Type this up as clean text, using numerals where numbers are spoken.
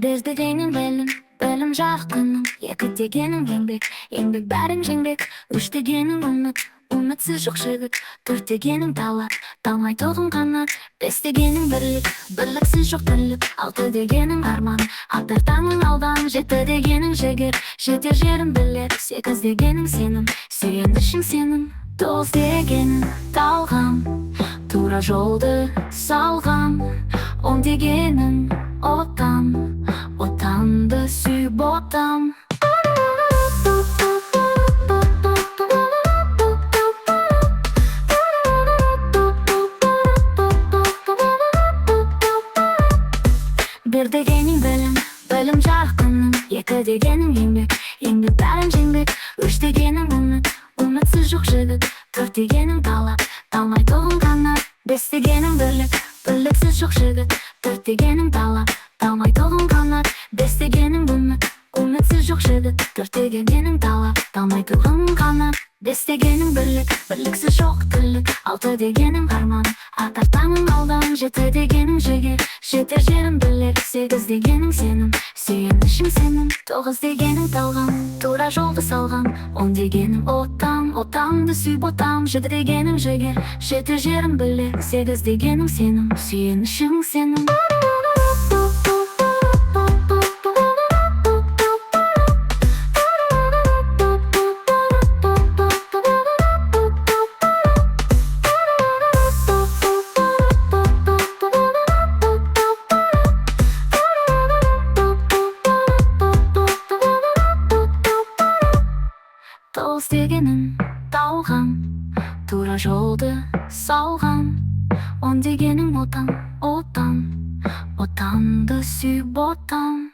Biz degenin belim жарқыным. Екі дегенің еңбек бәрін жеңбек. Үш дегенің үмітсіз жоқ жігіт. Төрт дегенің талмай тоғын қанат. Бес дегенің бірліксіз жоқ тірлік. Алты дегенің арман, аттар таңың алдан. Жеті дегенің жігер, жетер жерін білер. Сегіз дегенің сенім, сүйенішің сенің. Тоғыз дегенің талғам, тура жолды салғам. Он дегенің отанды сүйіп отам. Bir degенің білім жарқыным. Екі дегенің еңбек бәрін жеңбек. Үш дегенің үмітсіз жоқ жігіт. Төрт дегенің талмай тоғын қанат. Бес дегенің бірліксіз жоқ жігіт. Төрт дегенің талмай тоғын қанат. Бес дегенің үмітсіз жоқ жігіт. Төрт дегенің талмай тоғын қанат. Бес дегенің бірліксіз жоқ тірлік. Алты дегенің арман, аттар таңың алдан. Жеті дегенің жігер, жетер жерін білер. Сегіз дегенің сенім, сүйенішің сенім. Тоғыз дегенің талғам, тура жолды салғам. Он дегенің отанды сүйіп отам. Жеті дегенің жігер, жетер жерін білер. Сегіз дегенің сенім, сүйенішің сенім. Тоғыз дегенің талғам, тура жолды салғам. Он дегенің отанды сүйіп отам.